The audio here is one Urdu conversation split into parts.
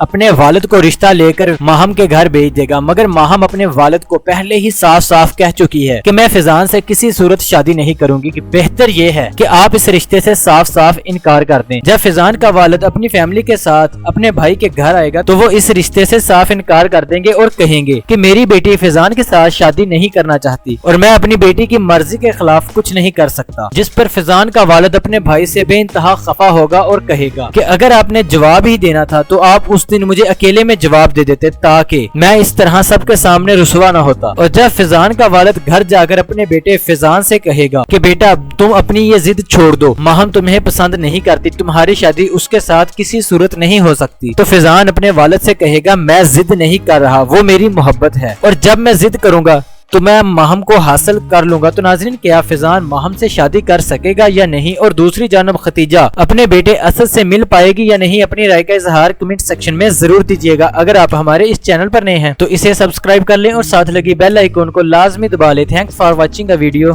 اپنے والد کو رشتہ لے کر ماہم کے گھر بھیج دے گا، مگر ماہم اپنے والد کو پہلے ہی صاف صاف کہہ چکی ہے کہ میں فیضان سے کسی صورت شادی نہیں کروں گی، کہ بہتر یہ ہے کہ آپ اس رشتے سے صاف صاف انکار کر دیں۔ جب فیضان کا والد اپنی فیملی کے ساتھ اپنے بھائی کے گھر آئے گا تو وہ اس رشتے سے صاف انکار کر دیں گے اور کہیں گے کہ میری بیٹی فیضان کے ساتھ شادی نہیں کرنا چاہتی اور میں اپنی بیٹی کی مرضی کے خلاف کچھ نہیں کر سکتا، جس پر فیضان کا والد اپنے بھائی سے بے انتہا خفا ہوگا اور کہے گا کہ اگر آپ نے جواب ہی دینا تھا تو آپ اس دن مجھے اکیلے میں جواب دے دیتے تاکہ میں اس طرح سب کے سامنے رسوا نہ ہوتا۔ اور جب فیضان کا والد گھر جا کر اپنے بیٹے فیضان سے کہے گا کہ بیٹا تم اپنی یہ ضد چھوڑ دو، ماہم تمہیں پسند نہیں کرتی، تمہاری شادی اس کے ساتھ کسی صورت نہیں ہو سکتی، تو فیضان اپنے والد سے کہے گا میں ضد نہیں کر رہا، وہ میری محبت ہے اور جب میں ضد کروں گا تو میں ماہم کو حاصل کر لوں گا۔ تو ناظرین، کیا فیضان ماہم سے شادی کر سکے گا یا نہیں، اور دوسری جانب ختیجہ اپنے بیٹے اسد سے مل پائے گی یا نہیں، اپنی رائے کا اظہار کمنٹ سیکشن میں ضرور دیجیے گا۔ اگر آپ ہمارے اس چینل پر نئے ہیں تو اسے سبسکرائب کر لیں اور ساتھ لگی بیل آئیکن کو لازمی دبا لیں۔ Thanks for watching a video.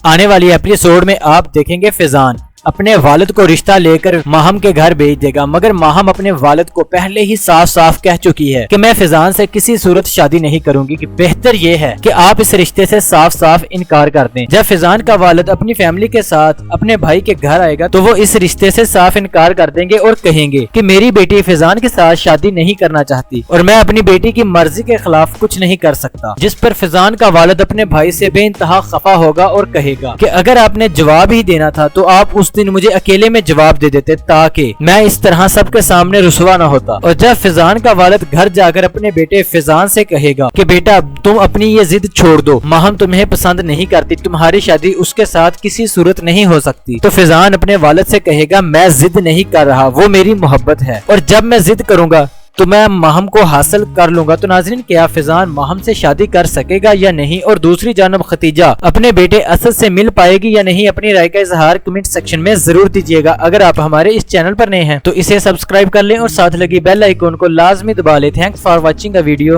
آنے والی ایپیسوڈ میں آپ دیکھیں گے فیضان اپنے والد کو رشتہ لے کر ماہم کے گھر بھیج دے گا، مگر ماہم اپنے والد کو پہلے ہی صاف صاف کہہ چکی ہے کہ میں فیضان سے کسی صورت شادی نہیں کروں گی، کہ بہتر یہ ہے کہ آپ اس رشتے سے صاف صاف انکار کر دیں۔ جب فیضان کا والد اپنی فیملی کے ساتھ اپنے بھائی کے گھر آئے گا تو وہ اس رشتے سے صاف انکار کر دیں گے اور کہیں گے کہ میری بیٹی فیضان کے ساتھ شادی نہیں کرنا چاہتی اور میں اپنی بیٹی کی مرضی کے خلاف کچھ نہیں کر سکتا، جس پر فیضان کا والد اپنے بھائی سے بے انتہا خفا ہوگا اور کہے گا کہ اگر آپ نے جواب ہی دینا تھا تو آپ اس دن مجھے اکیلے میں جواب دے دیتے تاکہ میں اس طرح سب کے سامنے رسوا نہ ہوتا۔ اور جب فیضان کا والد گھر جا کر اپنے بیٹے فیضان سے کہے گا کہ بیٹا تم اپنی یہ ضد چھوڑ دو، ماہم تمہیں پسند نہیں کرتی، تمہاری شادی اس کے ساتھ کسی صورت نہیں ہو سکتی، تو فیضان اپنے والد سے کہے گا میں ضد نہیں کر رہا، وہ میری محبت ہے اور جب میں ضد کروں گا تو میں ماہم کو حاصل کر لوں گا۔ تو ناظرین، کیا فیضان ماہم سے شادی کر سکے گا یا نہیں، اور دوسری جانب ختیجہ اپنے بیٹے اسد سے مل پائے گی یا نہیں، اپنی رائے کا اظہار کمنٹ سیکشن میں ضرور دیجیے گا۔ اگر آپ ہمارے اس چینل پر نئے ہیں تو اسے سبسکرائب کر لیں اور ساتھ لگی بیل آئیکن کو لازمی دبا لیں۔ Thanks for watching a video.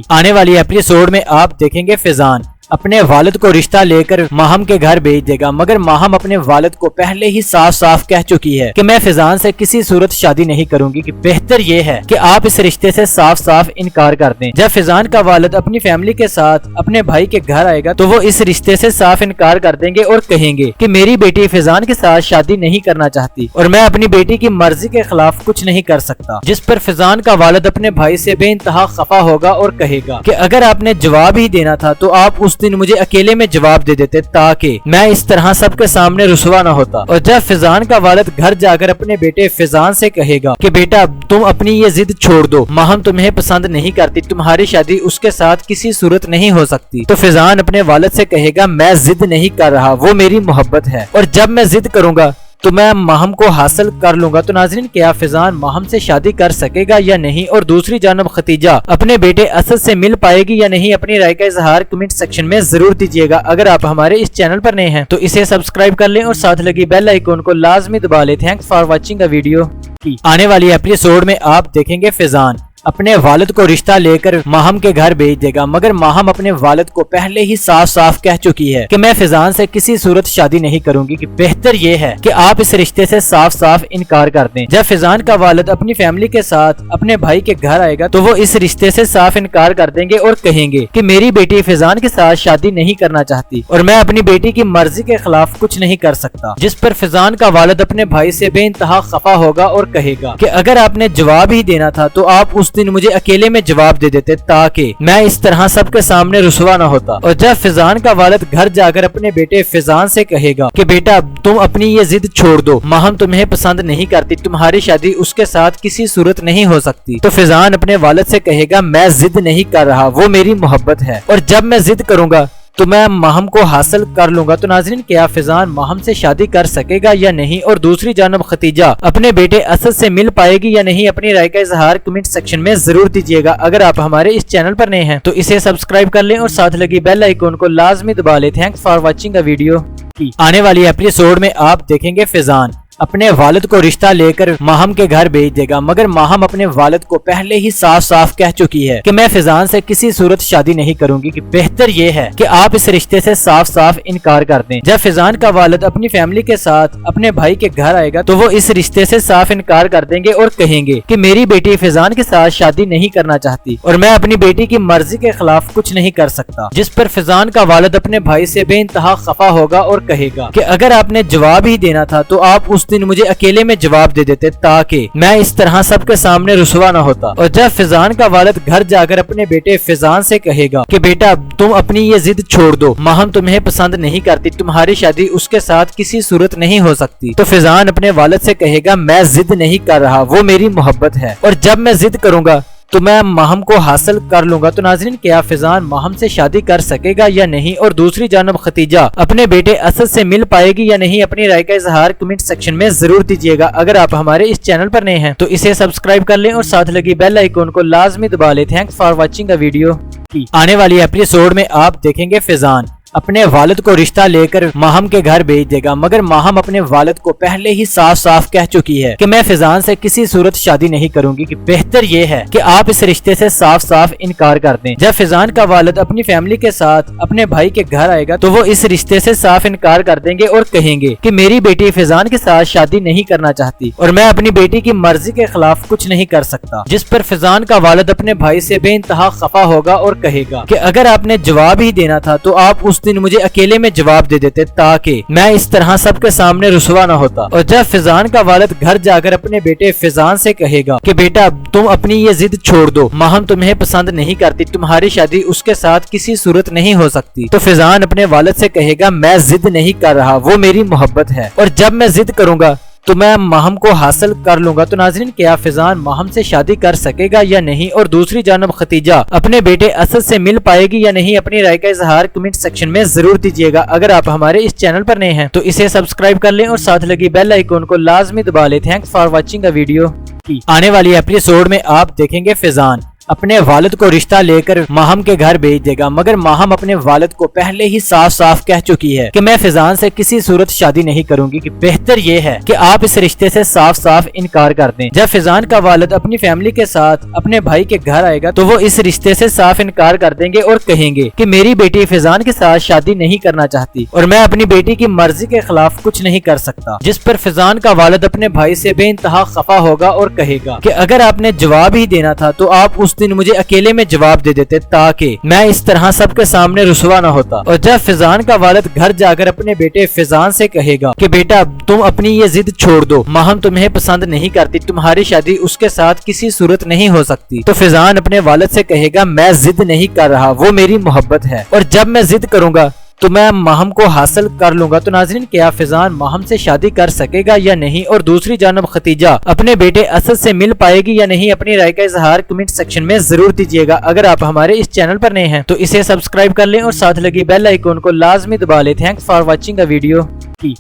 آنے والی ایپیسوڈ میں آپ دیکھیں گے فیضان اپنے والد کو رشتہ لے کر ماہم کے گھر بھیج دے گا، مگر ماہم اپنے والد کو پہلے ہی صاف صاف کہہ چکی ہے کہ میں فیضان سے کسی صورت شادی نہیں کروں گی، کہ بہتر یہ ہے کہ آپ اس رشتے سے صاف صاف انکار کر دیں۔ جب فیضان کا والد اپنی فیملی کے ساتھ اپنے بھائی کے گھر آئے گا تو وہ اس رشتے سے صاف انکار کر دیں گے اور کہیں گے کہ میری بیٹی فیضان کے ساتھ شادی نہیں کرنا چاہتی اور میں اپنی بیٹی کی مرضی کے خلاف کچھ نہیں کر سکتا، جس پر فیضان کا والد اپنے بھائی سے بے انتہا خفا ہوگا اور کہے گا کہ اگر آپ نے جواب ہی دینا تھا تو آپ اس دن مجھے اکیلے میں جواب دے دیتے تاکہ میں اس طرح سب کے سامنے رسوا نہ ہوتا۔ اور جب فیضان کا والد گھر جا کر اپنے بیٹے فیضان سے کہے گا کہ بیٹا تم اپنی یہ ضد چھوڑ دو، ماہم تمہیں پسند نہیں کرتی، تمہاری شادی اس کے ساتھ کسی صورت نہیں ہو سکتی، تو فیضان اپنے والد سے کہے گا میں ضد نہیں کر رہا، وہ میری محبت ہے اور جب میں ضد کروں گا تو میں ماہم کو حاصل کر لوں گا۔ تو ناظرین، کیا فیضان ماہم سے شادی کر سکے گا یا نہیں، اور دوسری جانب ختیجہ اپنے بیٹے اسد سے مل پائے گی یا نہیں، اپنی رائے کا اظہار کمنٹ سیکشن میں ضرور دیجیے گا۔ اگر آپ ہمارے اس چینل پر نئے ہیں تو اسے سبسکرائب کر لیں اور ساتھ لگی بیل آئیکن کو لازمی دبا لیں۔ Thanks for watching a video. آنے والی ایپیسوڈ میں آپ دیکھیں گے فیضان اپنے والد کو رشتہ لے کر ماہم کے گھر بھیج دے گا، مگر ماہم اپنے والد کو پہلے ہی صاف صاف کہہ چکی ہے کہ میں فیضان سے کسی صورت شادی نہیں کروں گی، کہ بہتر یہ ہے کہ آپ اس رشتے سے صاف صاف انکار کر دیں۔ جب فیضان کا والد اپنی فیملی کے ساتھ اپنے بھائی کے گھر آئے گا تو وہ اس رشتے سے صاف انکار کر دیں گے اور کہیں گے کہ میری بیٹی فیضان کے ساتھ شادی نہیں کرنا چاہتی اور میں اپنی بیٹی کی مرضی کے خلاف کچھ نہیں کر سکتا، جس پر فیضان کا والد اپنے بھائی سے بے انتہا خفا ہوگا اور کہے گا کہ اگر آپ نے جواب ہی دینا تھا تو آپ اس دن مجھے اکیلے میں جواب دے دیتے تاکہ میں اس طرح سب کے سامنے رسوا نہ ہوتا۔ اور جب فیضان کا والد گھر جا کر اپنے بیٹے فیضان سے کہے گا کہ بیٹا تم اپنی یہ ضد چھوڑ دو، ماہم تمہیں پسند نہیں کرتی، تمہاری شادی اس کے ساتھ کسی صورت نہیں ہو سکتی، تو فیضان اپنے والد سے کہے گا میں ضد نہیں کر رہا، وہ میری محبت ہے اور جب میں ضد کروں گا تو میں ماہم کو حاصل کر لوں گا۔ تو ناظرین، کیا فیضان ماہم سے شادی کر سکے گا یا نہیں، اور دوسری جانب ختیجہ اپنے بیٹے اسد سے مل پائے گی یا نہیں، اپنی رائے کا اظہار کمنٹ سیکشن میں ضرور دیجیے گا۔ اگر آپ ہمارے اس چینل پر نئے ہیں تو اسے سبسکرائب کر لیں اور ساتھ لگی بیل آئیکن کو لازمی دبا لیں۔ Thanks for watching a video. آنے والی ایپیسوڈ میں آپ دیکھیں گے فیضان اپنے والد کو رشتہ لے کر ماہم کے گھر بھیج دے گا، مگر ماہم اپنے والد کو پہلے ہی صاف صاف کہہ چکی ہے کہ میں فیضان سے کسی صورت شادی نہیں کروں گی، کہ بہتر یہ ہے کہ آپ اس رشتے سے صاف صاف انکار کر دیں۔ جب فیضان کا والد اپنی فیملی کے ساتھ اپنے بھائی کے گھر آئے گا تو وہ اس رشتے سے صاف انکار کر دیں گے اور کہیں گے کہ میری بیٹی فیضان کے ساتھ شادی نہیں کرنا چاہتی اور میں اپنی بیٹی کی مرضی کے خلاف کچھ نہیں کر سکتا، جس پر فیضان کا والد اپنے بھائی سے بے انتہا خفا ہوگا اور کہے گا کہ اگر آپ نے جواب ہی دینا تھا تو آپ اس دن مجھے اکیلے میں جواب دے دیتے تاکہ میں اس طرح سب کے سامنے رسوا نہ ہوتا۔ اور جب فیضان کا والد گھر جا کر اپنے بیٹے فیضان سے کہے گا کہ بیٹا تم اپنی یہ ضد چھوڑ دو، ماہم تمہیں پسند نہیں کرتی، تمہاری شادی اس کے ساتھ کسی صورت نہیں ہو سکتی، تو فیضان اپنے والد سے کہے گا میں ضد نہیں کر رہا، وہ میری محبت ہے اور جب میں ضد کروں گا تو میں ماہم کو حاصل کر لوں گا۔ تو ناظرین، کیا فیضان ماہم سے شادی کر سکے گا یا نہیں؟ اور دوسری جانب ختیجہ اپنے بیٹے اسد سے مل پائے گی یا نہیں؟ اپنی رائے کا اظہار کمنٹ سیکشن میں ضرور دیجیے گا۔ اگر آپ ہمارے اس چینل پر نئے ہیں تو اسے سبسکرائب کر لیں اور ساتھ لگی بیل آئیکن کو لازمی دبا لیں۔ Thanks for watching a video. آنے والی ایپیسوڈ میں آپ دیکھیں گے فیضان اپنے والد کو رشتہ لے کر ماہم کے گھر بھیج دے گا، مگر ماہم اپنے والد کو پہلے ہی صاف صاف کہہ چکی ہے کہ میں فیضان سے کسی صورت شادی نہیں کروں گی، کہ بہتر یہ ہے کہ آپ اس رشتے سے صاف صاف انکار کر دیں۔ جب فیضان کا والد اپنی فیملی کے ساتھ اپنے بھائی کے گھر آئے گا تو وہ اس رشتے سے صاف انکار کر دیں گے اور کہیں گے کہ میری بیٹی فیضان کے ساتھ شادی نہیں کرنا چاہتی اور میں اپنی بیٹی کی مرضی کے خلاف کچھ نہیں کر سکتا، جس پر فیضان کا والد اپنے بھائی سے بے انتہا خفا ہوگا اور کہے گا کہ اگر آپ نے جواب ہی دینا تھا تو آپ اس دن مجھے اکیلے میں جواب دے دیتے تاکہ میں اس طرح سب کے سامنے رسوا نہ ہوتا۔ اور جب فیضان کا والد گھر جا کر اپنے بیٹے فیضان سے کہے گا کہ بیٹا تم اپنی یہ ضد چھوڑ دو، ماہم تمہیں پسند نہیں کرتی، تمہاری شادی اس کے ساتھ کسی صورت نہیں ہو سکتی، تو فیضان اپنے والد سے کہے گا میں ضد نہیں کر رہا، وہ میری محبت ہے اور جب میں ضد کروں گا تو میں ماہم کو حاصل کر لوں گا۔ تو ناظرین، کیا فیضان ماہم سے شادی کر سکے گا یا نہیں؟ اور دوسری جانب ختیجہ اپنے بیٹے اسد سے مل پائے گی یا نہیں؟ اپنی رائے کا اظہار کمنٹ سیکشن میں ضرور دیجیے گا۔ اگر آپ ہمارے اس چینل پر نئے ہیں تو اسے سبسکرائب کر لیں اور ساتھ لگی بیل آئیکن کو لازمی دبا لیں۔ Thanks for watching a video. آنے والی ایپیسوڈ میں آپ دیکھیں گے فیضان اپنے والد کو رشتہ لے کر ماہم کے گھر بھیج دے گا، مگر ماہم اپنے والد کو پہلے ہی صاف صاف کہہ چکی ہے کہ میں فیضان سے کسی صورت شادی نہیں کروں گی، کہ بہتر یہ ہے کہ آپ اس رشتے سے صاف صاف انکار کر دیں۔ جب فیضان کا والد اپنی فیملی کے ساتھ اپنے بھائی کے گھر آئے گا تو وہ اس رشتے سے صاف انکار کر دیں گے اور کہیں گے کہ میری بیٹی فیضان کے ساتھ شادی نہیں کرنا چاہتی اور میں اپنی بیٹی کی مرضی کے خلاف کچھ نہیں کر سکتا، جس پر فیضان کا والد اپنے بھائی سے بے انتہا خفا ہوگا اور کہے گا کہ اگر آپ نے جواب ہی دینا تھا تو آپ اس دن مجھے اکیلے میں جواب دے دیتے تاکہ میں اس طرح سب کے سامنے رسوا نہ ہوتا۔ اور جب فیضان کا والد گھر جا کر اپنے بیٹے فیضان سے کہے گا کہ بیٹا تم اپنی یہ ضد چھوڑ دو، ماہم تمہیں پسند نہیں کرتی، تمہاری شادی اس کے ساتھ کسی صورت نہیں ہو سکتی، تو فیضان اپنے والد سے کہے گا میں ضد نہیں کر رہا، وہ میری محبت ہے اور جب میں ضد کروں گا تو میں ماہم کو حاصل کر لوں گا۔ تو ناظرین، کیا فیضان ماہم سے شادی کر سکے گا یا نہیں؟ اور دوسری جانب ختیجہ اپنے بیٹے اسد سے مل پائے گی یا نہیں؟ اپنی رائے کا اظہار کمنٹ سیکشن میں ضرور دیجیے گا۔ اگر آپ ہمارے اس چینل پر نئے ہیں تو اسے سبسکرائب کر لیں اور ساتھ لگی بیل آئیکن کو لازمی دبا لیں۔ Thanks for watching a video.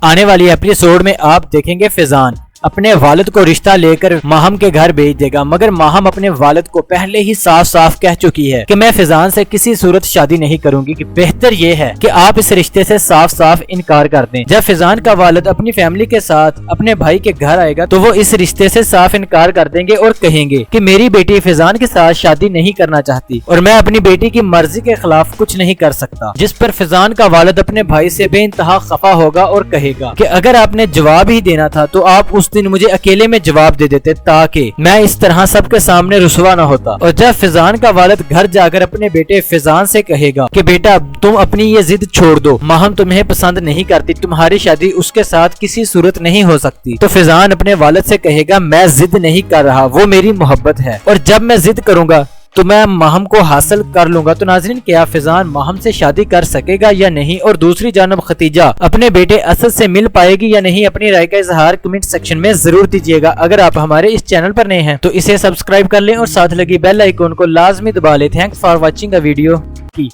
آنے والی ایپیسوڈ میں آپ دیکھیں گے فیضان اپنے والد کو رشتہ لے کر ماہم کے گھر بھیج دے گا، مگر ماہم اپنے والد کو پہلے ہی صاف صاف کہہ چکی ہے کہ میں فیضان سے کسی صورت شادی نہیں کروں گی، کہ بہتر یہ ہے کہ آپ اس رشتے سے صاف صاف انکار کر دیں۔ جب فیضان کا والد اپنی فیملی کے ساتھ اپنے بھائی کے گھر آئے گا تو وہ اس رشتے سے صاف انکار کر دیں گے اور کہیں گے کہ میری بیٹی فیضان کے ساتھ شادی نہیں کرنا چاہتی اور میں اپنی بیٹی کی مرضی کے خلاف کچھ نہیں کر سکتا، جس پر فیضان کا والد اپنے بھائی سے بے انتہا خفا ہوگا اور کہے گا کہ اگر آپ نے جواب ہی دینا تھا تو آپ اس دن مجھے اکیلے میں جواب دے دیتے تاکہ میں اس طرح سب کے سامنے رسوا نہ ہوتا۔ اور جب فیضان کا والد گھر جا کر اپنے بیٹے فیضان سے کہے گا کہ بیٹا تم اپنی یہ ضد چھوڑ دو، ماہم تمہیں پسند نہیں کرتی، تمہاری شادی اس کے ساتھ کسی صورت نہیں ہو سکتی، تو فیضان اپنے والد سے کہے گا میں ضد نہیں کر رہا، وہ میری محبت ہے اور جب میں ضد کروں گا تو میں ماہم کو حاصل کر لوں گا۔ تو ناظرین، کیا فیضان ماہم سے شادی کر سکے گا یا نہیں؟ اور دوسری جانب ختیجہ اپنے بیٹے اسد سے مل پائے گی یا نہیں؟ اپنی رائے کا اظہار کمنٹ سیکشن میں ضرور دیجیے گا۔ اگر آپ ہمارے اس چینل پر نئے ہیں تو اسے سبسکرائب کر لیں اور ساتھ لگی بیل آئیکن کو لازمی دبا لیں۔ Thanks for watching a video.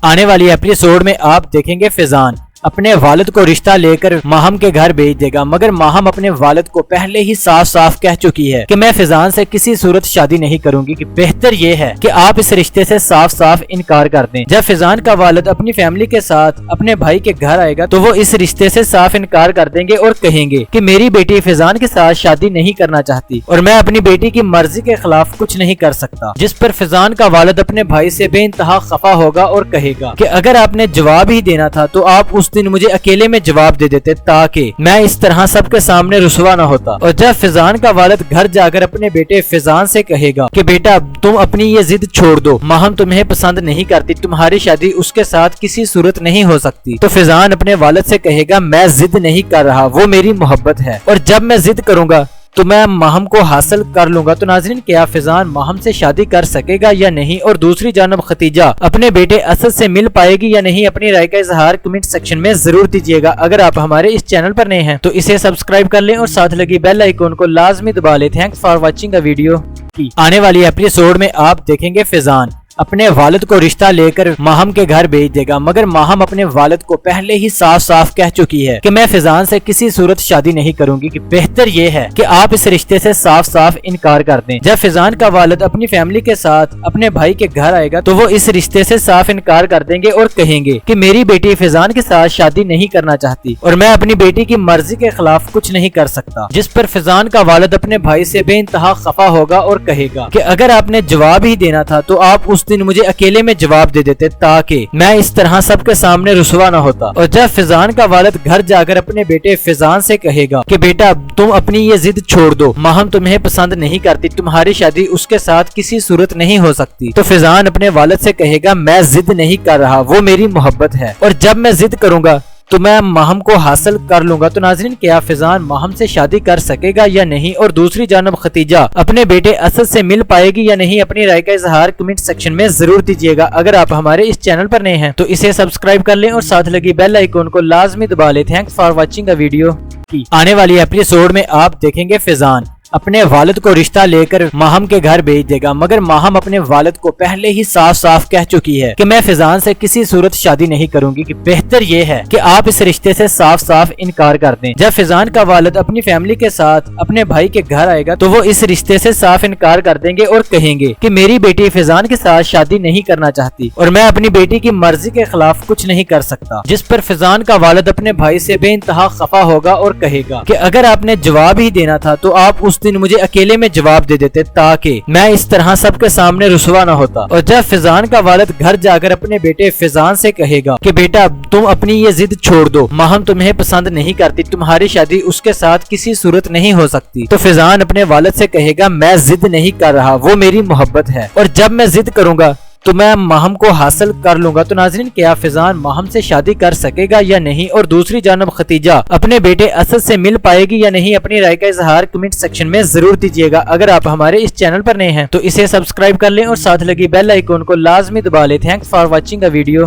آنے والی ایپیسوڈ میں آپ دیکھیں گے فیضان اپنے والد کو رشتہ لے کر ماہم کے گھر بھیج دے گا، مگر ماہم اپنے والد کو پہلے ہی صاف صاف کہہ چکی ہے کہ میں فیضان سے کسی صورت شادی نہیں کروں گی، کہ بہتر یہ ہے کہ آپ اس رشتے سے صاف صاف انکار کر دیں۔ جب فیضان کا والد اپنی فیملی کے ساتھ اپنے بھائی کے گھر آئے گا تو وہ اس رشتے سے صاف انکار کر دیں گے اور کہیں گے کہ میری بیٹی فیضان کے ساتھ شادی نہیں کرنا چاہتی اور میں اپنی بیٹی کی مرضی کے خلاف کچھ نہیں کر سکتا، جس پر فیضان کا والد اپنے بھائی سے بے انتہا خفا ہوگا اور کہے گا کہ اگر آپ نے جواب ہی دینا تھا تو آپ اس دن مجھے اکیلے میں جواب دے دیتے تاکہ میں اس طرح سب کے سامنے رسوا نہ ہوتا۔ اور جب فیضان کا والد گھر جا کر اپنے بیٹے فیضان سے کہے گا کہ بیٹا تم اپنی یہ ضد چھوڑ دو، ماہم تمہیں پسند نہیں کرتی، تمہاری شادی اس کے ساتھ کسی صورت نہیں ہو سکتی، تو فیضان اپنے والد سے کہے گا میں ضد نہیں کر رہا، وہ میری محبت ہے اور جب میں ضد کروں گا تو میں ماہم کو حاصل کر لوں گا۔ تو ناظرین، کیا فیضان ماہم سے شادی کر سکے گا یا نہیں، اور دوسری جانب ختیجہ اپنے بیٹے اسد سے مل پائے گی یا نہیں، اپنی رائے کا اظہار کمنٹ سیکشن میں ضرور دیجیے گا۔ اگر آپ ہمارے اس چینل پر نئے ہیں تو اسے سبسکرائب کر لیں اور ساتھ لگی بیل آئیکن کو لازمی دبا لیں۔ Thanks for watching a video. آنے والی ایپیسوڈ میں آپ دیکھیں گے فیضان اپنے والد کو رشتہ لے کر ماہم کے گھر بھیج دے گا، مگر ماہم اپنے والد کو پہلے ہی صاف صاف کہہ چکی ہے کہ میں فیضان سے کسی صورت شادی نہیں کروں گی، کہ بہتر یہ ہے کہ آپ اس رشتے سے صاف صاف انکار کر دیں۔ جب فیضان کا والد اپنی فیملی کے ساتھ اپنے بھائی کے گھر آئے گا تو وہ اس رشتے سے صاف انکار کر دیں گے اور کہیں گے کہ میری بیٹی فیضان کے ساتھ شادی نہیں کرنا چاہتی اور میں اپنی بیٹی کی مرضی کے خلاف کچھ نہیں کر سکتا، جس پر فیضان کا والد اپنے بھائی سے بے انتہا خفا ہوگا اور کہے گا کہ اگر آپ نے جواب ہی دینا تھا تو آپ اس دن مجھے اکیلے میں جواب دے دیتے تاکہ میں اس طرح سب کے سامنے رسوا نہ ہوتا۔ اور جب فیضان کا والد گھر جا کر اپنے بیٹے فیضان سے کہے گا کہ بیٹا تم اپنی یہ ضد چھوڑ دو، ماہم تمہیں پسند نہیں کرتی، تمہاری شادی اس کے ساتھ کسی صورت نہیں ہو سکتی، تو فیضان اپنے والد سے کہے گا میں ضد نہیں کر رہا، وہ میری محبت ہے اور جب میں ضد کروں گا تو میں ماہم کو حاصل کر لوں گا۔ تو ناظرین، کیا فیضان ماہم سے شادی کر سکے گا یا نہیں، اور دوسری جانب ختیجہ اپنے بیٹے اسد سے مل پائے گی یا نہیں، اپنی رائے کا اظہار کمنٹ سیکشن میں ضرور دیجیے گا۔ اگر آپ ہمارے اس چینل پر نئے ہیں تو اسے سبسکرائب کر لیں اور ساتھ لگی بیل آئیکن کو لازمی دبا لیں۔ Thanks for watching a video. آنے والی ایپیسوڈ میں آپ دیکھیں گے فیضان اپنے والد کو رشتہ لے کر ماہم کے گھر بھیج دے گا، مگر ماہم اپنے والد کو پہلے ہی صاف صاف کہہ چکی ہے کہ میں فیضان سے کسی صورت شادی نہیں کروں گی، کہ بہتر یہ ہے کہ آپ اس رشتے سے صاف صاف انکار کر دیں۔ جب فیضان کا والد اپنی فیملی کے ساتھ اپنے بھائی کے گھر آئے گا تو وہ اس رشتے سے صاف انکار کر دیں گے اور کہیں گے کہ میری بیٹی فیضان کے ساتھ شادی نہیں کرنا چاہتی اور میں اپنی بیٹی کی مرضی کے خلاف کچھ نہیں کر سکتا، جس پر فیضان کا والد اپنے بھائی سے بے انتہا خفا ہوگا اور کہے گا کہ اگر آپ نے جواب ہی دینا تھا تو آپ اس دن مجھے اکیلے میں جواب دے دیتے تاکہ میں اس طرح سب کے سامنے رسوا نہ ہوتا۔ اور جب فیضان کا والد گھر جا کر اپنے بیٹے فیضان سے کہے گا کہ بیٹا تم اپنی یہ ضد چھوڑ دو، ماہم تمہیں پسند نہیں کرتی، تمہاری شادی اس کے ساتھ کسی صورت نہیں ہو سکتی، تو فیضان اپنے والد سے کہے گا میں ضد نہیں کر رہا، وہ میری محبت ہے اور جب میں ضد کروں گا تو میں ماہم کو حاصل کر لوں گا۔ تو ناظرین، کیا فیضان ماہم سے شادی کر سکے گا یا نہیں، اور دوسری جانب ختیجہ اپنے بیٹے اسد سے مل پائے گی یا نہیں، اپنی رائے کا اظہار کمنٹ سیکشن میں ضرور دیجیے گا۔ اگر آپ ہمارے اس چینل پر نئے ہیں تو اسے سبسکرائب کر لیں اور ساتھ لگی بیل آئیکن کو لازمی دبا لیں۔ Thanks for watching a video.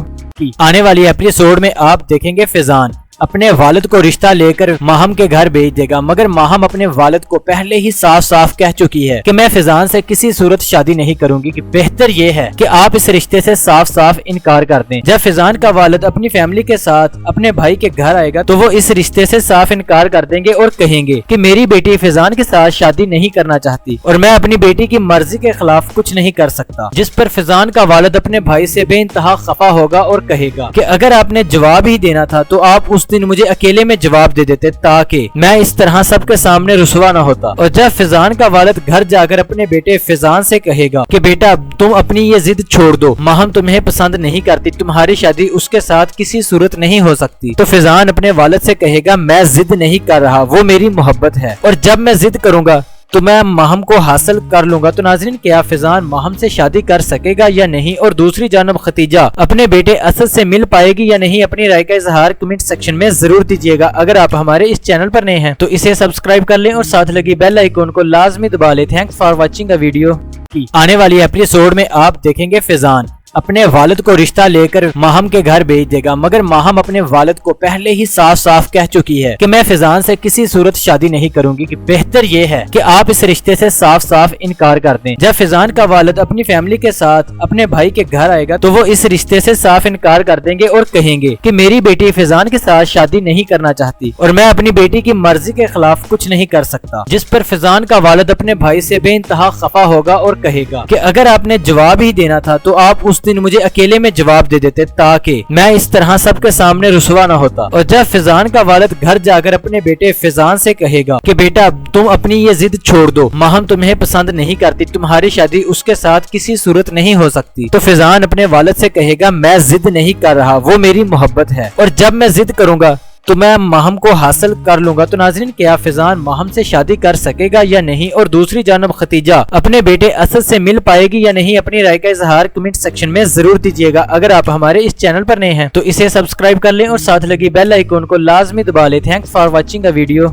آنے والی ایپیسوڈ میں آپ دیکھیں گے فیضان اپنے والد کو رشتہ لے کر ماہم کے گھر بھیج دے گا، مگر ماہم اپنے والد کو پہلے ہی صاف صاف کہہ چکی ہے کہ میں فیضان سے کسی صورت شادی نہیں کروں گی، کہ بہتر یہ ہے کہ آپ اس رشتے سے صاف صاف انکار کر دیں۔ جب فیضان کا والد اپنی فیملی کے ساتھ اپنے بھائی کے گھر آئے گا تو وہ اس رشتے سے صاف انکار کر دیں گے اور کہیں گے کہ میری بیٹی فیضان کے ساتھ شادی نہیں کرنا چاہتی اور میں اپنی بیٹی کی مرضی کے خلاف کچھ نہیں کر سکتا، جس پر فیضان کا والد اپنے بھائی سے بے انتہا خفا ہوگا اور کہے گا کہ اگر آپ نے جواب ہی دینا تھا تو آپ اس دن مجھے اکیلے میں جواب دے دیتے تاکہ میں اس طرح سب کے سامنے رسوا نہ ہوتا۔ اور جب فیضان کا والد گھر جا کر اپنے بیٹے فیضان سے کہے گا کہ بیٹا تم اپنی یہ ضد چھوڑ دو، ماہم تمہیں پسند نہیں کرتی، تمہاری شادی اس کے ساتھ کسی صورت نہیں ہو سکتی، تو فیضان اپنے والد سے کہے گا میں ضد نہیں کر رہا، وہ میری محبت ہے اور جب میں ضد کروں گا تو میں ماہم کو حاصل کر لوں گا۔ تو ناظرین، کیا فیضان ماہم سے شادی کر سکے گا یا نہیں، اور دوسری جانب ختیجہ اپنے بیٹے اسد سے مل پائے گی یا نہیں، اپنی رائے کا اظہار کمنٹ سیکشن میں ضرور دیجیے گا۔ اگر آپ ہمارے اس چینل پر نئے ہیں تو اسے سبسکرائب کر لیں اور ساتھ لگی بیل آئیکن کو لازمی دبا لیں۔ Thanks for watching a video. آنے والی ایپیسوڈ میں آپ دیکھیں گے فیضان اپنے والد کو رشتہ لے کر ماہم کے گھر بھیج دے گا، مگر ماہم اپنے والد کو پہلے ہی صاف صاف کہہ چکی ہے کہ میں فیضان سے کسی صورت شادی نہیں کروں گی، کہ بہتر یہ ہے کہ آپ اس رشتے سے صاف صاف انکار کر دیں۔ جب فیضان کا والد اپنی فیملی کے ساتھ اپنے بھائی کے گھر آئے گا تو وہ اس رشتے سے صاف انکار کر دیں گے اور کہیں گے کہ میری بیٹی فیضان کے ساتھ شادی نہیں کرنا چاہتی اور میں اپنی بیٹی کی مرضی کے خلاف کچھ نہیں کر سکتا، جس پر فیضان کا والد اپنے بھائی سے بے انتہا خفا ہوگا اور کہے گا کہ اگر آپ نے جواب ہی دینا تھا تو آپ اس دن مجھے اکیلے میں جواب دے دیتے تاکہ میں اس طرح سب کے سامنے رسوا نہ ہوتا۔ اور جب فیضان کا والد گھر جا کر اپنے بیٹے فیضان سے کہے گا کہ بیٹا تم اپنی یہ ضد چھوڑ دو، ماہم تمہیں پسند نہیں کرتی، تمہاری شادی اس کے ساتھ کسی صورت نہیں ہو سکتی، تو فیضان اپنے والد سے کہے گا میں ضد نہیں کر رہا، وہ میری محبت ہے، اور جب میں ضد کروں گا تو میں ماہم کو حاصل کر لوں گا۔ تو ناظرین، کیا فیضان ماہم سے شادی کر سکے گا یا نہیں، اور دوسری جانب ختیجہ اپنے بیٹے اسد سے مل پائے گی یا نہیں، اپنی رائے کا اظہار کمنٹ سیکشن میں ضرور دیجیے گا۔ اگر آپ ہمارے اس چینل پر نئے ہیں تو اسے سبسکرائب کر لیں اور ساتھ لگی بیل آئیکن کو لازمی دبا لیں۔ Thanks for watching a video.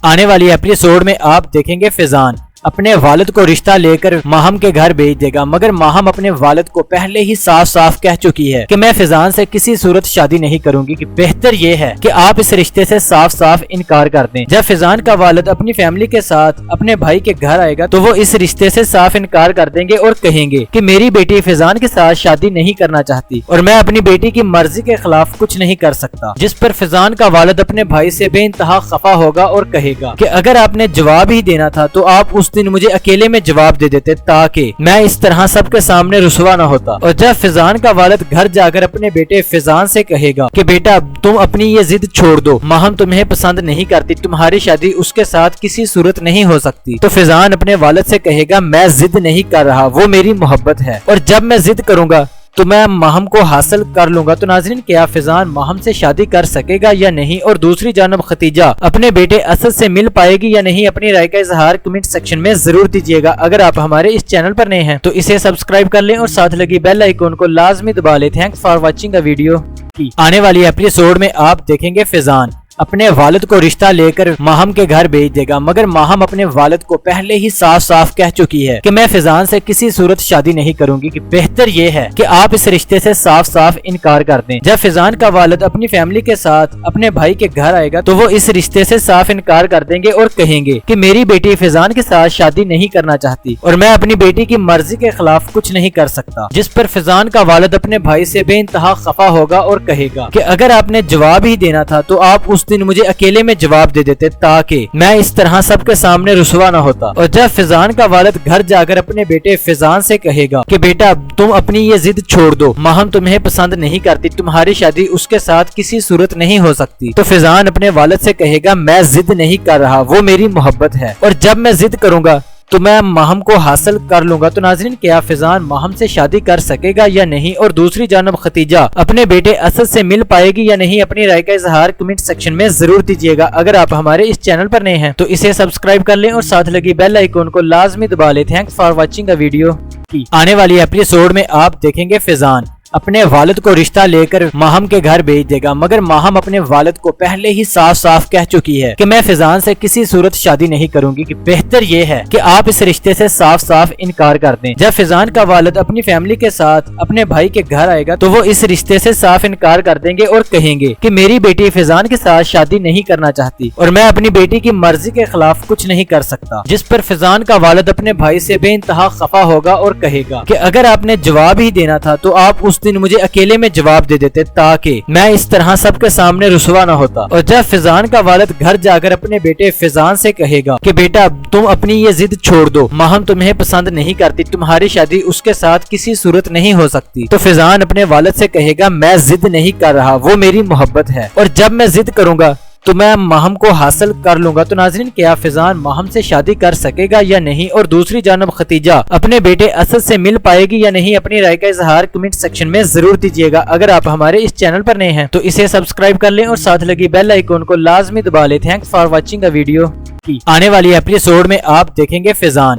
آنے والی ایپیسوڈ میں آپ دیکھیں گے فیضان اپنے والد کو رشتہ لے کر ماہم کے گھر بھیج دے گا، مگر ماہم اپنے والد کو پہلے ہی صاف صاف کہہ چکی ہے کہ میں فیضان سے کسی صورت شادی نہیں کروں گی، کہ بہتر یہ ہے کہ آپ اس رشتے سے صاف صاف انکار کر دیں۔ جب فیضان کا والد اپنی فیملی کے ساتھ اپنے بھائی کے گھر آئے گا تو وہ اس رشتے سے صاف انکار کر دیں گے اور کہیں گے کہ میری بیٹی فیضان کے ساتھ شادی نہیں کرنا چاہتی اور میں اپنی بیٹی کی مرضی کے خلاف کچھ نہیں کر سکتا، جس پر فیضان کا والد اپنے بھائی سے بے انتہا خفا ہوگا اور کہے گا کہ اگر آپ نے جواب ہی دینا تھا تو آپ اس دن مجھے اکیلے میں جواب دے دیتے تاکہ میں اس طرح سب کے سامنے رسوا نہ ہوتا۔ اور جب فیضان کا والد گھر جا کر اپنے بیٹے فیضان سے کہے گا کہ بیٹا تم اپنی یہ ضد چھوڑ دو، ماہم تمہیں پسند نہیں کرتی، تمہاری شادی اس کے ساتھ کسی صورت نہیں ہو سکتی، تو فیضان اپنے والد سے کہے گا میں ضد نہیں کر رہا، وہ میری محبت ہے، اور جب میں ضد کروں گا تو میں ماہم کو حاصل کر لوں گا۔ تو ناظرین، کیا فیضان ماہم سے شادی کر سکے گا یا نہیں، اور دوسری جانب ختیجہ اپنے بیٹے اسد سے مل پائے گی یا نہیں، اپنی رائے کا اظہار کمنٹ سیکشن میں ضرور دیجیے گا۔ اگر آپ ہمارے اس چینل پر نئے ہیں تو اسے سبسکرائب کر لیں اور ساتھ لگی بیل آئیکن کو لازمی دبا لیں۔ Thanks for watching a video. آنے والی ایپیسوڈ میں آپ دیکھیں گے فیضان اپنے والد کو رشتہ لے کر ماہم کے گھر بھیج دے گا، مگر ماہم اپنے والد کو پہلے ہی صاف صاف کہہ چکی ہے کہ میں فیضان سے کسی صورت شادی نہیں کروں گی، کہ بہتر یہ ہے کہ آپ اس رشتے سے صاف صاف انکار کر دیں۔ جب فیضان کا والد اپنی فیملی کے ساتھ اپنے بھائی کے گھر آئے گا تو وہ اس رشتے سے صاف انکار کر دیں گے اور کہیں گے کہ میری بیٹی فیضان کے ساتھ شادی نہیں کرنا چاہتی اور میں اپنی بیٹی کی مرضی کے خلاف کچھ نہیں کر سکتا، جس پر فیضان کا والد اپنے بھائی سے بے انتہا خفا ہوگا اور کہے گا کہ اگر آپ نے جواب ہی دینا تھا تو آپ اس دن مجھے اکیلے میں جواب دے دیتے تاکہ میں اس طرح سب کے سامنے رسوا نہ ہوتا۔ اور جب فیضان کا والد گھر جا کر اپنے بیٹے فیضان سے کہے گا کہ بیٹا تم اپنی یہ ضد چھوڑ دو، ماہم تمہیں پسند نہیں کرتی، تمہاری شادی اس کے ساتھ کسی صورت نہیں ہو سکتی، تو فیضان اپنے والد سے کہے گا میں ضد نہیں کر رہا، وہ میری محبت ہے، اور جب میں ضد کروں گا تو میں ماہم کو حاصل کر لوں گا۔ تو ناظرین، کیا فیضان ماہم سے شادی کر سکے گا یا نہیں، اور دوسری جانب ختیجہ اپنے بیٹے اسد سے مل پائے گی یا نہیں، اپنی رائے کا اظہار کمنٹ سیکشن میں ضرور دیجیے گا۔ اگر آپ ہمارے اس چینل پر نئے ہیں تو اسے سبسکرائب کر لیں اور ساتھ لگی بیل آئیکن کو لازمی دبا لیں۔ Thanks for watching a video. آنے والی ایپیسوڈ میں آپ دیکھیں گے فیضان اپنے والد کو رشتہ لے کر ماہم کے گھر بھیج دے گا، مگر ماہم اپنے والد کو پہلے ہی صاف صاف کہہ چکی ہے کہ میں فیضان سے کسی صورت شادی نہیں کروں گی، کہ بہتر یہ ہے کہ آپ اس رشتے سے صاف صاف انکار کر دیں۔ جب فیضان کا والد اپنی فیملی کے ساتھ اپنے بھائی کے گھر آئے گا تو وہ اس رشتے سے صاف انکار کر دیں گے اور کہیں گے کہ میری بیٹی فیضان کے ساتھ شادی نہیں کرنا چاہتی اور میں اپنی بیٹی کی مرضی کے خلاف کچھ نہیں کر سکتا، جس پر فیضان کا والد اپنے بھائی سے بے انتہا خفا ہوگا اور کہے گا کہ اگر آپ نے جواب ہی دینا تھا تو آپ اس دن مجھے اکیلے میں جواب دے دیتے تاکہ میں اس طرح سب کے سامنے رسوا نہ ہوتا۔ اور جب فیضان کا والد گھر جا کر اپنے بیٹے فیضان سے کہے گا کہ بیٹا تم اپنی یہ ضد چھوڑ دو، ماہم تمہیں پسند نہیں کرتی، تمہاری شادی اس کے ساتھ کسی صورت نہیں ہو سکتی، تو فیضان اپنے والد سے کہے گا میں ضد نہیں کر رہا، وہ میری محبت ہے، اور جب میں ضد کروں گا تو میں ماہم کو حاصل کر لوں گا۔ تو ناظرین، کیا فیضان ماہم سے شادی کر سکے گا یا نہیں، اور دوسری جانب ختیجہ اپنے بیٹے اسد سے مل پائے گی یا نہیں، اپنی رائے کا اظہار کمنٹ سیکشن میں ضرور دیجیے گا۔ اگر آپ ہمارے اس چینل پر نئے ہیں تو اسے سبسکرائب کر لیں اور ساتھ لگی بیل آئیکن کو لازمی دبا لیں۔ Thanks for watching a video. آنے والی ایپیسوڈ میں آپ دیکھیں گے فیضان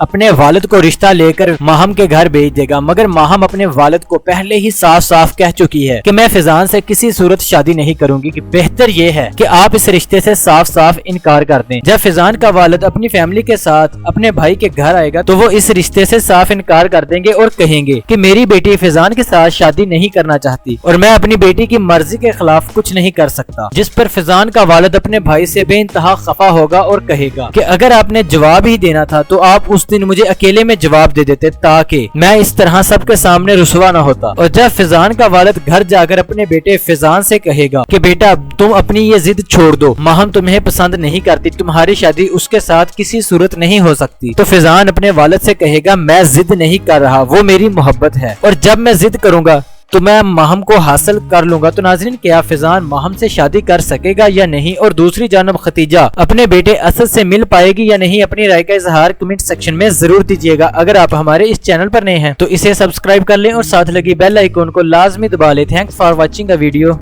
اپنے والد کو رشتہ لے کر ماہم کے گھر بھیج دے گا، مگر ماہم اپنے والد کو پہلے ہی صاف صاف کہہ چکی ہے کہ میں فیضان سے کسی صورت شادی نہیں کروں گی، کہ بہتر یہ ہے کہ آپ اس رشتے سے صاف صاف انکار کر دیں۔ جب فیضان کا والد اپنی فیملی کے ساتھ اپنے بھائی کے گھر آئے گا تو وہ اس رشتے سے صاف انکار کر دیں گے اور کہیں گے کہ میری بیٹی فیضان کے ساتھ شادی نہیں کرنا چاہتی اور میں اپنی بیٹی کی مرضی کے خلاف کچھ نہیں کر سکتا، جس پر فیضان کا والد اپنے بھائی سے بے انتہا خفا ہوگا اور کہے گا کہ اگر آپ نے جواب ہی دینا تھا تو آپ اس دن مجھے اکیلے میں جواب دے دیتے تاکہ میں اس طرح سب کے سامنے رسوا نہ ہوتا۔ اور جب فیضان کا والد گھر جا کر اپنے بیٹے فیضان سے کہے گا کہ بیٹا تم اپنی یہ ضد چھوڑ دو، ماہم تمہیں پسند نہیں کرتی، تمہاری شادی اس کے ساتھ کسی صورت نہیں ہو سکتی، تو فیضان اپنے والد سے کہے گا میں ضد نہیں کر رہا، وہ میری محبت ہے اور جب میں ضد کروں گا تو میں ماہم کو حاصل کر لوں گا۔ تو ناظرین، کیا فیضان ماہم سے شادی کر سکے گا یا نہیں، اور دوسری جانب ختیجہ اپنے بیٹے اسد سے مل پائے گی یا نہیں، اپنی رائے کا اظہار کمنٹ سیکشن میں ضرور دیجیے گا۔ اگر آپ ہمارے اس چینل پر نئے ہیں تو اسے سبسکرائب کر لیں اور ساتھ لگی بیل آئیکن کو لازمی دبا لیں۔ Thanks for watching a video.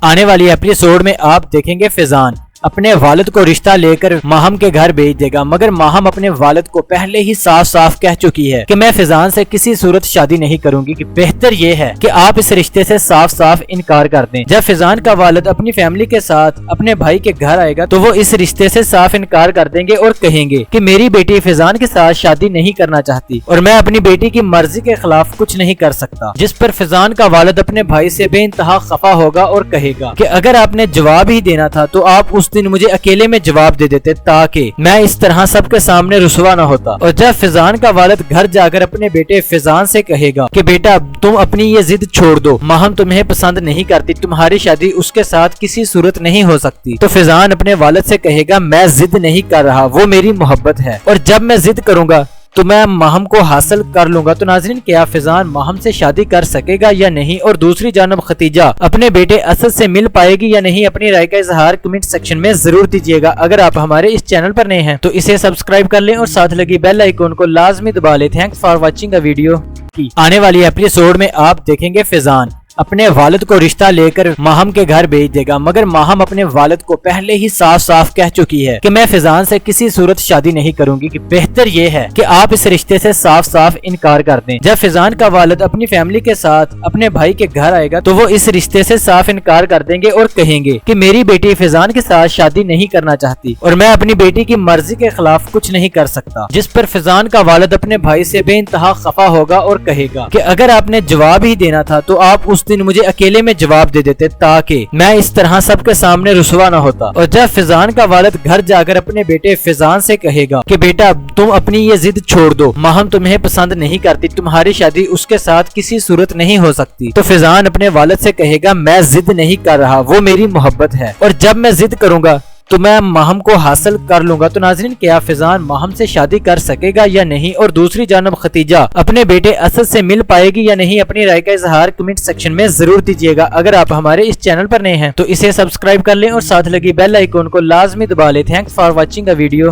آنے والی ایپیسوڈ میں آپ دیکھیں گے فیضان اپنے والد کو رشتہ لے کر ماہم کے گھر بھیج دے گا، مگر ماہم اپنے والد کو پہلے ہی صاف صاف کہہ چکی ہے کہ میں فیضان سے کسی صورت شادی نہیں کروں گی، کہ بہتر یہ ہے کہ آپ اس رشتے سے صاف صاف انکار کر دیں۔ جب فیضان کا والد اپنی فیملی کے ساتھ اپنے بھائی کے گھر آئے گا تو وہ اس رشتے سے صاف انکار کر دیں گے اور کہیں گے کہ میری بیٹی فیضان کے ساتھ شادی نہیں کرنا چاہتی اور میں اپنی بیٹی کی مرضی کے خلاف کچھ نہیں کر سکتا، جس پر فیضان کا والد اپنے بھائی سے بے انتہا خفا ہوگا اور کہے گا کہ اگر آپ نے جواب ہی دینا تھا تو آپ اس دن مجھے اکیلے میں جواب دے دیتے تاکہ میں اس طرح سب کے سامنے رسوا نہ ہوتا۔ اور جب فیضان کا والد گھر جا کر اپنے بیٹے فیضان سے کہے گا کہ بیٹا تم اپنی یہ ضد چھوڑ دو، ماہم تمہیں پسند نہیں کرتی، تمہاری شادی اس کے ساتھ کسی صورت نہیں ہو سکتی، تو فیضان اپنے والد سے کہے گا میں ضد نہیں کر رہا، وہ میری محبت ہے اور جب میں ضد کروں گا تو میں ماہم کو حاصل کر لوں گا۔ تو ناظرین، کیا فیضان ماہم سے شادی کر سکے گا یا نہیں، اور دوسری جانب ختیجہ اپنے بیٹے اسد سے مل پائے گی یا نہیں، اپنی رائے کا اظہار کمنٹ سیکشن میں ضرور دیجیے گا۔ اگر آپ ہمارے اس چینل پر نئے ہیں تو اسے سبسکرائب کر لیں اور ساتھ لگی بیل آئیکن کو لازمی دبا لیں۔ Thanks for watching a video. آنے والی ایپیسوڈ میں آپ دیکھیں گے فیضان اپنے والد کو رشتہ لے کر ماہم کے گھر بھیج دے گا، مگر ماہم اپنے والد کو پہلے ہی صاف صاف کہہ چکی ہے کہ میں فیضان سے کسی صورت شادی نہیں کروں گی، کہ بہتر یہ ہے کہ آپ اس رشتے سے صاف صاف انکار کر دیں۔ جب فیضان کا والد اپنی فیملی کے ساتھ اپنے بھائی کے گھر آئے گا تو وہ اس رشتے سے صاف انکار کر دیں گے اور کہیں گے کہ میری بیٹی فیضان کے ساتھ شادی نہیں کرنا چاہتی اور میں اپنی بیٹی کی مرضی کے خلاف کچھ نہیں کر سکتا، جس پر فیضان کا والد اپنے بھائی سے بے انتہا خفا ہوگا اور کہے گا کہ اگر آپ نے جواب ہی دینا تھا تو آپ اس دن مجھے اکیلے میں جواب دے دیتے تاکہ میں اس طرح سب کے سامنے رسوا نہ ہوتا۔ اور جب فیضان کا والد گھر جا کر اپنے بیٹے فیضان سے کہے گا کہ بیٹا تم اپنی یہ ضد چھوڑ دو، ماہم تمہیں پسند نہیں کرتی، تمہاری شادی اس کے ساتھ کسی صورت نہیں ہو سکتی، تو فیضان اپنے والد سے کہے گا میں ضد نہیں کر رہا، وہ میری محبت ہے اور جب میں ضد کروں گا تو میں ماہم کو حاصل کر لوں گا۔ تو ناظرین، کیا فیضان ماہم سے شادی کر سکے گا یا نہیں، اور دوسری جانب ختیجہ اپنے بیٹے اسد سے مل پائے گی یا نہیں، اپنی رائے کا اظہار کمنٹ سیکشن میں ضرور دیجیے گا۔ اگر آپ ہمارے اس چینل پر نئے ہیں تو اسے سبسکرائب کر لیں اور ساتھ لگی بیل آئیکن کو لازمی دبا لیں۔ Thanks for watching a video.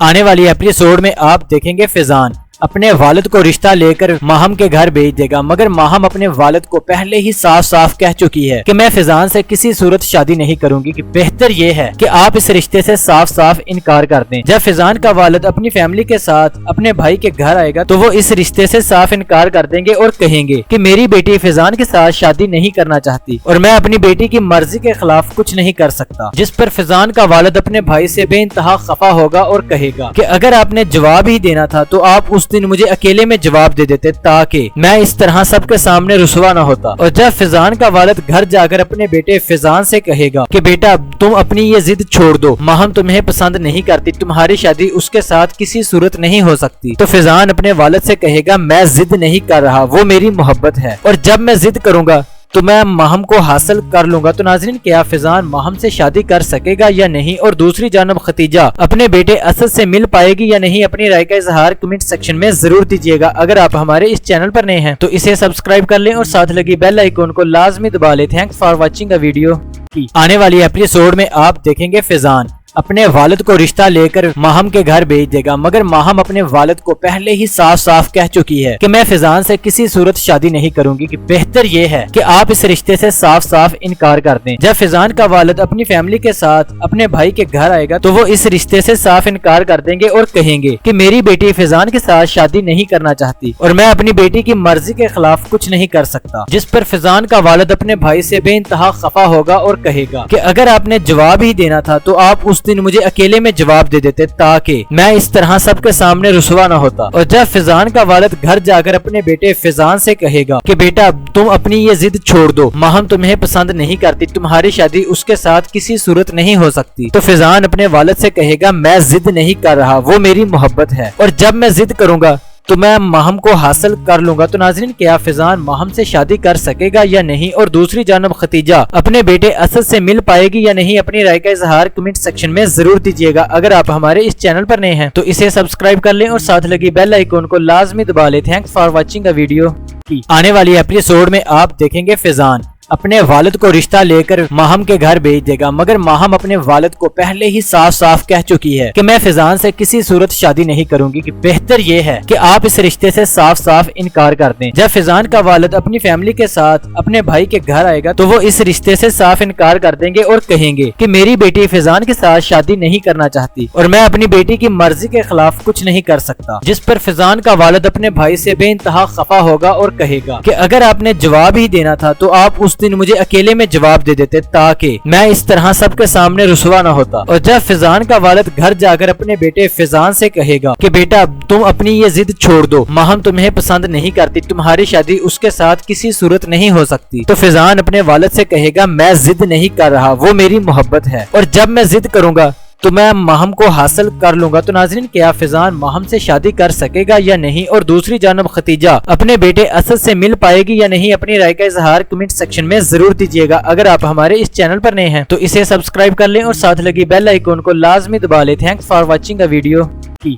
آنے والی ایپیسوڈ میں آپ دیکھیں گے فیضان اپنے والد کو رشتہ لے کر ماہم کے گھر بھیج دے گا، مگر ماہم اپنے والد کو پہلے ہی صاف صاف کہہ چکی ہے کہ میں فیضان سے کسی صورت شادی نہیں کروں گی، کہ بہتر یہ ہے کہ آپ اس رشتے سے صاف صاف انکار کر دیں۔ جب فیضان کا والد اپنی فیملی کے ساتھ اپنے بھائی کے گھر آئے گا تو وہ اس رشتے سے صاف انکار کر دیں گے اور کہیں گے کہ میری بیٹی فیضان کے ساتھ شادی نہیں کرنا چاہتی اور میں اپنی بیٹی کی مرضی کے خلاف کچھ نہیں کر سکتا، جس پر فیضان کا والد اپنے بھائی سے بے انتہا خفا ہوگا اور کہے گا کہ اگر آپ نے جواب ہی دینا تھا تو آپ اس دن مجھے اکیلے میں جواب دے دیتے تاکہ میں اس طرح سب کے سامنے رسوا نہ ہوتا۔ اور جب فیضان کا والد گھر جا کر اپنے بیٹے فیضان سے کہے گا کہ بیٹا تم اپنی یہ ضد چھوڑ دو، ماہم تمہیں پسند نہیں کرتی، تمہاری شادی اس کے ساتھ کسی صورت نہیں ہو سکتی، تو فیضان اپنے والد سے کہے گا میں ضد نہیں کر رہا، وہ میری محبت ہے اور جب میں ضد کروں گا تو میں ماہم کو حاصل کر لوں گا۔ تو ناظرین، کیا فیضان ماہم سے شادی کر سکے گا یا نہیں، اور دوسری جانب ختیجہ اپنے بیٹے اسد سے مل پائے گی یا نہیں، اپنی رائے کا اظہار کمنٹ سیکشن میں ضرور دیجیے گا۔ اگر آپ ہمارے اس چینل پر نئے ہیں تو اسے سبسکرائب کر لیں اور ساتھ لگی بیل آئیکن کو لازمی دبا لیں۔ Thanks for watching a video. آنے والی ایپیسوڈ میں آپ دیکھیں گے فیضان اپنے والد کو رشتہ لے کر ماہم کے گھر بھیج دے گا، مگر ماہم اپنے والد کو پہلے ہی صاف صاف کہہ چکی ہے کہ میں فیضان سے کسی صورت شادی نہیں کروں گی، کہ بہتر یہ ہے کہ آپ اس رشتے سے صاف صاف انکار کر دیں۔ جب فیضان کا والد اپنی فیملی کے ساتھ اپنے بھائی کے گھر آئے گا تو وہ اس رشتے سے صاف انکار کر دیں گے اور کہیں گے کہ میری بیٹی فیضان کے ساتھ شادی نہیں کرنا چاہتی اور میں اپنی بیٹی کی مرضی کے خلاف کچھ نہیں کر سکتا، جس پر فیضان کا والد اپنے بھائی سے بے انتہا خفا ہوگا اور کہے گا کہ اگر آپ نے جواب ہی دینا تھا تو آپ اس دن مجھے اکیلے میں جواب دے دیتے تاکہ میں اس طرح سب کے سامنے رسوا نہ ہوتا۔ اور جب فیضان کا والد گھر جا کر اپنے بیٹے فیضان سے کہے گا کہ بیٹا تم اپنی یہ ضد چھوڑ دو، ماہم تمہیں پسند نہیں کرتی، تمہاری شادی اس کے ساتھ کسی صورت نہیں ہو سکتی، تو فیضان اپنے والد سے کہے گا میں ضد نہیں کر رہا، وہ میری محبت ہے اور جب میں ضد کروں گا تو میں ماہم کو حاصل کر لوں گا۔ تو ناظرین، کیا فیضان ماہم سے شادی کر سکے گا یا نہیں؟ اور دوسری جانب ختیجہ اپنے بیٹے اسد سے مل پائے گی یا نہیں؟ اپنی رائے کا اظہار کمنٹ سیکشن میں ضرور دیجیے گا۔ اگر آپ ہمارے اس چینل پر نئے ہیں تو اسے سبسکرائب کر لیں اور ساتھ لگی بیل آئیکن کو لازمی دبا لیں۔ Thanks for watching a video. آنے والی ایپیسوڈ میں آپ دیکھیں گے فیضان اپنے والد کو رشتہ لے کر ماہم کے گھر بھیج دے گا، مگر ماہم اپنے والد کو پہلے ہی صاف صاف کہہ چکی ہے کہ میں فیضان سے کسی صورت شادی نہیں کروں گی، کہ بہتر یہ ہے کہ آپ اس رشتے سے صاف صاف انکار کر دیں۔ جب فیضان کا والد اپنی فیملی کے ساتھ اپنے بھائی کے گھر آئے گا تو وہ اس رشتے سے صاف انکار کر دیں گے اور کہیں گے کہ میری بیٹی فیضان کے ساتھ شادی نہیں کرنا چاہتی اور میں اپنی بیٹی کی مرضی کے خلاف کچھ نہیں کر سکتا، جس پر فیضان کا والد اپنے بھائی سے بے انتہا خفا ہوگا اور کہے گا کہ اگر آپ نے جواب ہی دینا تھا تو آپ اس دن مجھے اکیلے میں جواب دے دیتے تاکہ میں اس طرح سب کے سامنے رسوا نہ ہوتا۔ اور جب فیضان کا والد گھر جا کر اپنے بیٹے فیضان سے کہے گا کہ بیٹا تم اپنی یہ ضد چھوڑ دو، ماہم تمہیں پسند نہیں کرتی، تمہاری شادی اس کے ساتھ کسی صورت نہیں ہو سکتی، تو فیضان اپنے والد سے کہے گا میں ضد نہیں کر رہا، وہ میری محبت ہے اور جب میں ضد کروں گا تو میں ماہم کو حاصل کر لوں گا۔ تو ناظرین، کیا فیضان ماہم سے شادی کر سکے گا یا نہیں؟ اور دوسری جانب ختیجہ اپنے بیٹے اسد سے مل پائے گی یا نہیں؟ اپنی رائے کا اظہار کمنٹ سیکشن میں ضرور دیجیے گا۔ اگر آپ ہمارے اس چینل پر نئے ہیں تو اسے سبسکرائب کر لیں اور ساتھ لگی بیل آئیکن کو لازمی دبا لیں۔ Thanks for watching a video.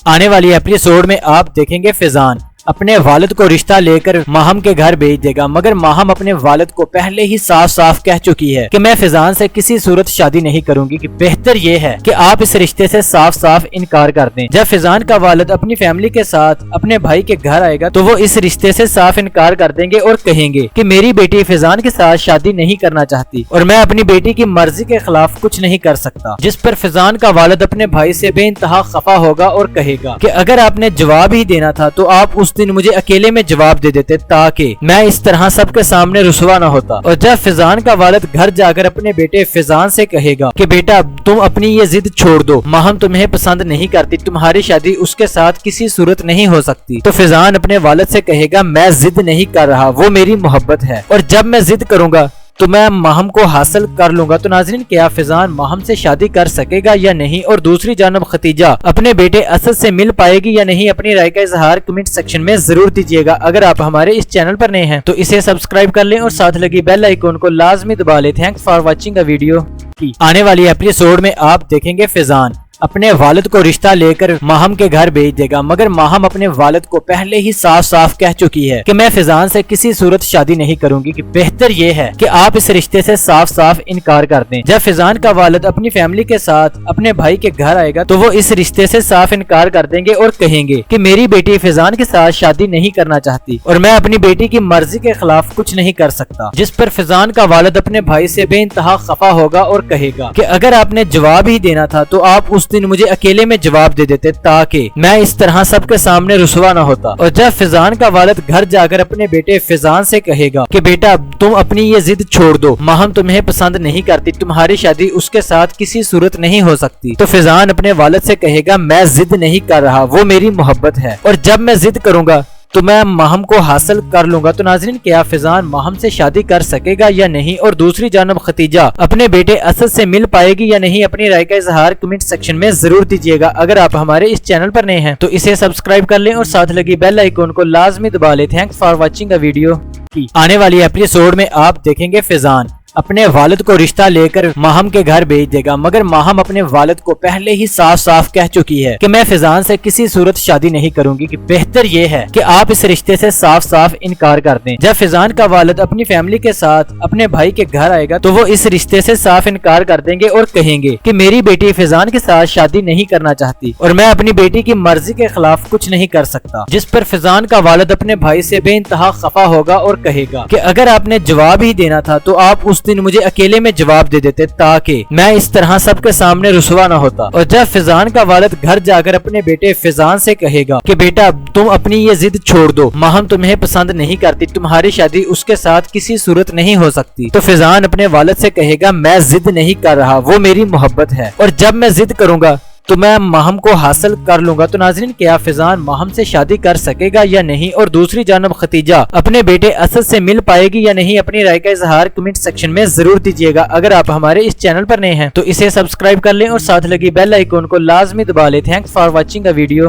آنے والی ایپیسوڈ میں آپ دیکھیں گے فیضان اپنے والد کو رشتہ لے کر ماہم کے گھر بھیج دے گا، مگر ماہم اپنے والد کو پہلے ہی صاف صاف کہہ چکی ہے کہ میں فیضان سے کسی صورت شادی نہیں کروں گی، کہ بہتر یہ ہے کہ آپ اس رشتے سے صاف صاف انکار کر دیں۔ جب فیضان کا والد اپنی فیملی کے ساتھ اپنے بھائی کے گھر آئے گا تو وہ اس رشتے سے صاف انکار کر دیں گے اور کہیں گے کہ میری بیٹی فیضان کے ساتھ شادی نہیں کرنا چاہتی اور میں اپنی بیٹی کی مرضی کے خلاف کچھ نہیں کر سکتا، جس پر فیضان کا والد اپنے بھائی سے بے انتہا خفا ہوگا اور کہے گا کہ اگر آپ نے جواب ہی دینا تھا تو آپ اس دن مجھے اکیلے میں جواب دے دیتے تاکہ میں اس طرح سب کے سامنے رسوا نہ ہوتا۔ اور جب فیضان کا والد گھر جا کر اپنے بیٹے فیضان سے کہے گا کہ بیٹا تم اپنی یہ ضد چھوڑ دو، ماہم تمہیں پسند نہیں کرتی، تمہاری شادی اس کے ساتھ کسی صورت نہیں ہو سکتی، تو فیضان اپنے والد سے کہے گا میں ضد نہیں کر رہا، وہ میری محبت ہے اور جب میں ضد کروں گا تو میں ماہم کو حاصل کر لوں گا۔ تو ناظرین، کیا فیضان ماہم سے شادی کر سکے گا یا نہیں؟ اور دوسری جانب ختیجہ اپنے بیٹے اسد سے مل پائے گی یا نہیں؟ اپنی رائے کا اظہار کمنٹ سیکشن میں ضرور دیجیے گا۔ اگر آپ ہمارے اس چینل پر نئے ہیں تو اسے سبسکرائب کر لیں اور ساتھ لگی بیل آئیکن کو لازمی دبا لیں۔ Thanks for watching a video. آنے والی ایپیسوڈ میں آپ دیکھیں گے فیضان اپنے والد کو رشتہ لے کر ماہم کے گھر بھیج دے گا، مگر ماہم اپنے والد کو پہلے ہی صاف صاف کہہ چکی ہے کہ میں فیضان سے کسی صورت شادی نہیں کروں گی، کہ بہتر یہ ہے کہ آپ اس رشتے سے صاف صاف انکار کر دیں۔ جب فیضان کا والد اپنی فیملی کے ساتھ اپنے بھائی کے گھر آئے گا تو وہ اس رشتے سے صاف انکار کر دیں گے اور کہیں گے کہ میری بیٹی فیضان کے ساتھ شادی نہیں کرنا چاہتی اور میں اپنی بیٹی کی مرضی کے خلاف کچھ نہیں کر سکتا، جس پر فیضان کا والد اپنے بھائی سے بے انتہا خفا ہوگا اور کہے گا کہ اگر آپ نے جواب ہی دینا تھا تو آپ اس دن مجھے اکیلے میں جواب دے دیتے تاکہ میں اس طرح سب کے سامنے رسوا نہ ہوتا۔ اور جب فیضان کا والد گھر جا کر اپنے بیٹے فیضان سے کہے گا کہ بیٹا تم اپنی یہ ضد چھوڑ دو، ماہم تمہیں پسند نہیں کرتی، تمہاری شادی اس کے ساتھ کسی صورت نہیں ہو سکتی، تو فیضان اپنے والد سے کہے گا میں ضد نہیں کر رہا، وہ میری محبت ہے اور جب میں ضد کروں گا تو میں ماہم کو حاصل کر لوں گا۔ تو ناظرین، کیا فیضان ماہم سے شادی کر سکے گا یا نہیں؟ اور دوسری جانب ختیجہ اپنے بیٹے اسد سے مل پائے گی یا نہیں؟ اپنی رائے کا اظہار کمنٹ سیکشن میں ضرور دیجیے گا۔ اگر آپ ہمارے اس چینل پر نئے ہیں تو اسے سبسکرائب کر لیں اور ساتھ لگی بیل آئیکن کو لازمی دبا لیں۔ Thanks for watching a video. آنے والی ایپیسوڈ میں آپ دیکھیں گے فیضان اپنے والد کو رشتہ لے کر ماہم کے گھر بھیج دے گا، مگر ماہم اپنے والد کو پہلے ہی صاف صاف کہہ چکی ہے کہ میں فیضان سے کسی صورت شادی نہیں کروں گی، کہ بہتر یہ ہے کہ آپ اس رشتے سے صاف صاف انکار کر دیں۔ جب فیضان کا والد اپنی فیملی کے ساتھ اپنے بھائی کے گھر آئے گا تو وہ اس رشتے سے صاف انکار کر دیں گے اور کہیں گے کہ میری بیٹی فیضان کے ساتھ شادی نہیں کرنا چاہتی اور میں اپنی بیٹی کی مرضی کے خلاف کچھ نہیں کر سکتا، جس پر فیضان کا والد اپنے بھائی سے بے انتہا خفا ہوگا اور کہے گا کہ اگر آپ نے جواب ہی دینا تھا تو آپ اس دن مجھے اکیلے میں جواب دے دیتے تاکہ میں اس طرح سب کے سامنے رسوا نہ ہوتا۔ اور جب فیضان کا والد گھر جا کر اپنے بیٹے فیضان سے کہے گا کہ بیٹا تم اپنی یہ ضد چھوڑ دو، ماہم تمہیں پسند نہیں کرتی، تمہاری شادی اس کے ساتھ کسی صورت نہیں ہو سکتی، تو فیضان اپنے والد سے کہے گا میں ضد نہیں کر رہا، وہ میری محبت ہے اور جب میں ضد کروں گا تو میں ماہم کو حاصل کر لوں گا۔ تو ناظرین، کیا فیضان ماہم سے شادی کر سکے گا یا نہیں، اور دوسری جانب ختیجہ اپنے بیٹے اسد سے مل پائے گی یا نہیں؟ اپنی رائے کا اظہار کمنٹ سیکشن میں ضرور دیجیے گا۔ اگر آپ ہمارے اس چینل پر نئے ہیں تو اسے سبسکرائب کر لیں اور ساتھ لگی بیل آئیکن کو لازمی دبا لیں۔ Thanks for watching a video.